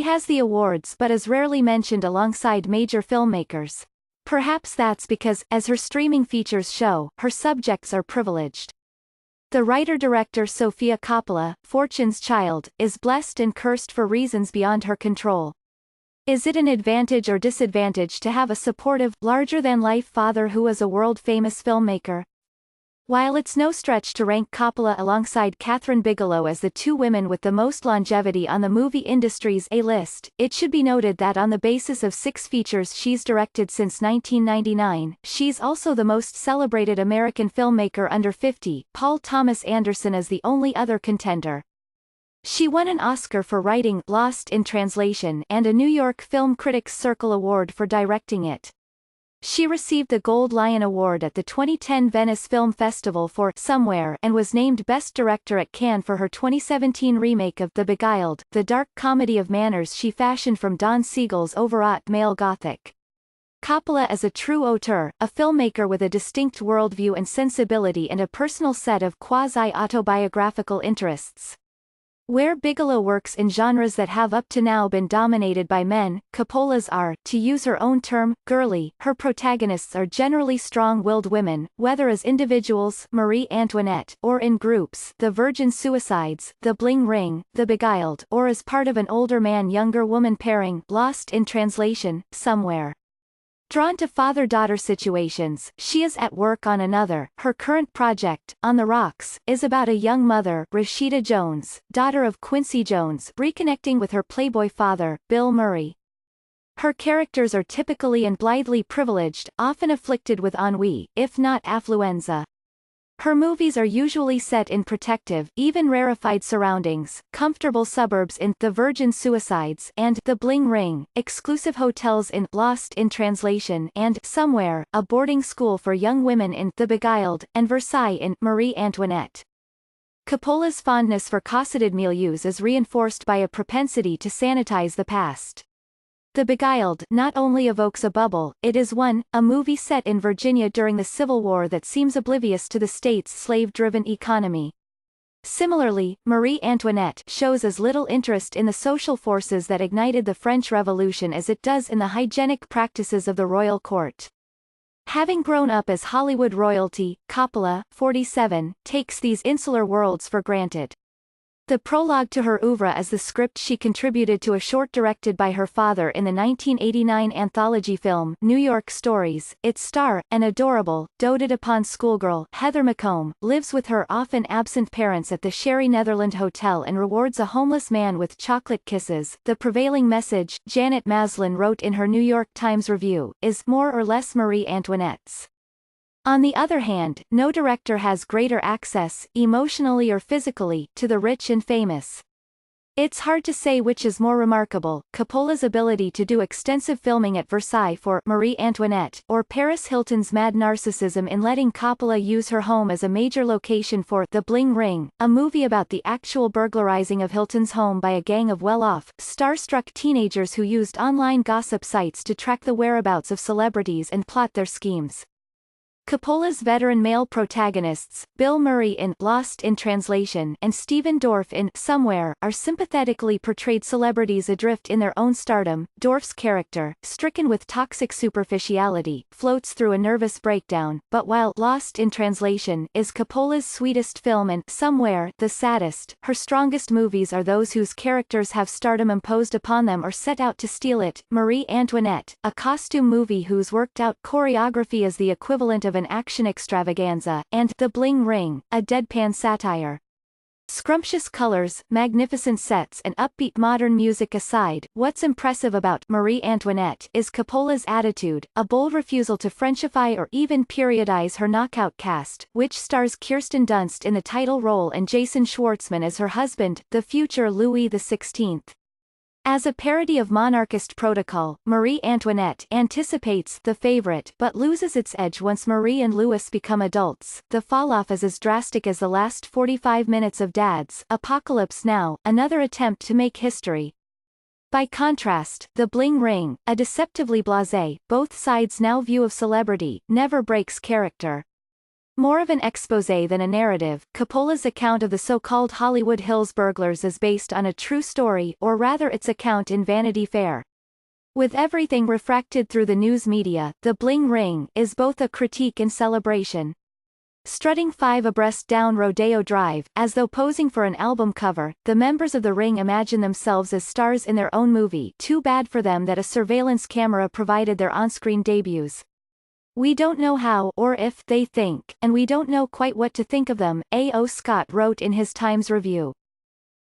has the awards but is rarely mentioned alongside major filmmakers. Perhaps that's because, as her streaming features show, her subjects are privileged. The writer-director Sofia Coppola, Fortune's child, is blessed and cursed for reasons beyond her control. Is it an advantage or disadvantage to have a supportive, larger-than-life father who is a world-famous filmmaker? While it's no stretch to rank Coppola alongside Kathryn Bigelow as the two women with the most longevity on the movie industry's A-list, it should be noted that on the basis of 6 features she's directed since 1999, she's also the most celebrated American filmmaker under 50, Paul Thomas Anderson is the only other contender. She won an Oscar for writing Lost in Translation and a New York Film Critics Circle Award for directing it. She received the Gold Lion Award at the 2010 Venice Film Festival for Somewhere and was named Best Director at Cannes for her 2017 remake of The Beguiled, the dark comedy of manners she fashioned from Don Siegel's overwrought male Gothic. Coppola is a true auteur, a filmmaker with a distinct worldview and sensibility and a personal set of quasi-autobiographical interests. Where Bigelow works in genres that have up to now been dominated by men, Coppola's are, to use her own term, girly. Her protagonists are generally strong-willed women, whether as individuals, Marie Antoinette, or in groups, the Virgin Suicides, the Bling Ring, the Beguiled, or as part of an older man-younger woman pairing, Lost in Translation, Somewhere. Drawn to father-daughter situations, she is at work on another. Her current project, On the Rocks, is about a young mother, Rashida Jones, daughter of Quincy Jones, reconnecting with her playboy father, Bill Murray. Her characters are typically and blithely privileged, often afflicted with ennui, if not affluenza. Her movies are usually set in protective, even rarefied surroundings, comfortable suburbs in The Virgin Suicides and The Bling Ring, exclusive hotels in Lost in Translation and Somewhere, a boarding school for young women in The Beguiled, and Versailles in Marie Antoinette. Coppola's fondness for cosseted milieus is reinforced by a propensity to sanitize the past. The Beguiled not only evokes a bubble, it is one, a movie set in Virginia during the Civil War that seems oblivious to the state's slave-driven economy. Similarly, Marie Antoinette shows as little interest in the social forces that ignited the French Revolution as it does in the hygienic practices of the royal court. Having grown up as Hollywood royalty, Coppola, 47, takes these insular worlds for granted. The prologue to her oeuvre is the script she contributed to a short directed by her father in the 1989 anthology film New York Stories. Its star, an adorable, doted-upon schoolgirl, Heather McComb, lives with her often absent parents at the Sherry Netherland Hotel and rewards a homeless man with chocolate kisses. The prevailing message, Janet Maslin wrote in her New York Times review, is more or less Marie Antoinette's. On the other hand, no director has greater access, emotionally or physically, to the rich and famous. It's hard to say which is more remarkable, Coppola's ability to do extensive filming at Versailles for Marie Antoinette, or Paris Hilton's mad narcissism in letting Coppola use her home as a major location for The Bling Ring, a movie about the actual burglarizing of Hilton's home by a gang of well-off, star-struck teenagers who used online gossip sites to track the whereabouts of celebrities and plot their schemes. Coppola's veteran male protagonists, Bill Murray in Lost in Translation and Stephen Dorff in Somewhere, are sympathetically portrayed celebrities adrift in their own stardom. Dorff's character, stricken with toxic superficiality, floats through a nervous breakdown, but while Lost in Translation is Coppola's sweetest film and Somewhere the saddest, her strongest movies are those whose characters have stardom imposed upon them or set out to steal it. Marie Antoinette, a costume movie whose worked-out choreography is the equivalent of an action extravaganza, and The Bling Ring, a deadpan satire. Scrumptious colors, magnificent sets and upbeat modern music aside, what's impressive about Marie Antoinette is Coppola's attitude, a bold refusal to Frenchify or even periodize her knockout cast, which stars Kirsten Dunst in the title role and Jason Schwartzman as her husband, the future Louis XVI. As a parody of monarchist protocol, Marie Antoinette anticipates The Favorite but loses its edge once Marie and Louis become adults. The fall-off is as drastic as the last 45 minutes of Dad's Apocalypse Now, another attempt to make history. By contrast, The Bling Ring, a deceptively blasé, both sides now view of celebrity, never breaks character. More of an exposé than a narrative, Coppola's account of the so-called Hollywood Hills burglars is based on a true story, or rather its account in Vanity Fair. With everything refracted through the news media, The Bling Ring is both a critique and celebration. Strutting 5 abreast down Rodeo Drive, as though posing for an album cover, the members of the Ring imagine themselves as stars in their own movie. Too bad for them that a surveillance camera provided their on-screen debuts. We don't know how or if they think, and we don't know quite what to think of them, A.O. Scott wrote in his Times review.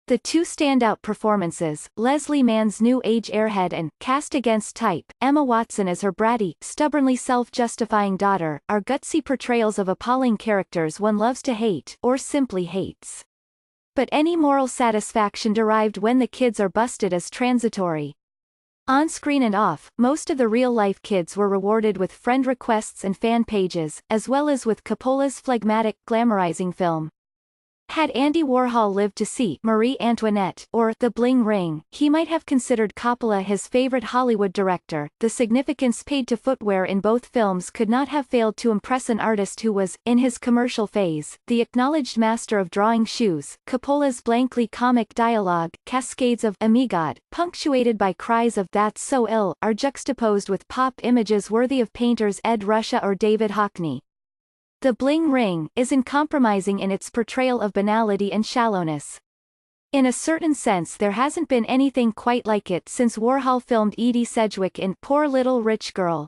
The two standout performances, Leslie Mann's new age airhead and, cast against type, Emma Watson as her bratty, stubbornly self-justifying daughter, are gutsy portrayals of appalling characters one loves to hate, or simply hates. But any moral satisfaction derived when the kids are busted is transitory. On screen and off, most of the real-life kids were rewarded with friend requests and fan pages, as well as with Coppola's phlegmatic, glamorizing film. Had Andy Warhol lived to see Marie Antoinette or The Bling Ring, he might have considered Coppola his favorite Hollywood director. The significance paid to footwear in both films could not have failed to impress an artist who was, in his commercial phase, the acknowledged master of drawing shoes. Coppola's blankly comic dialogue, cascades of "Amigod," punctuated by cries of "That's so ill," are juxtaposed with pop images worthy of painters Ed Ruscha or David Hockney. The Bling Ring is uncompromising in its portrayal of banality and shallowness. In a certain sense there hasn't been anything quite like it since Warhol filmed Edie Sedgwick in Poor Little Rich Girl.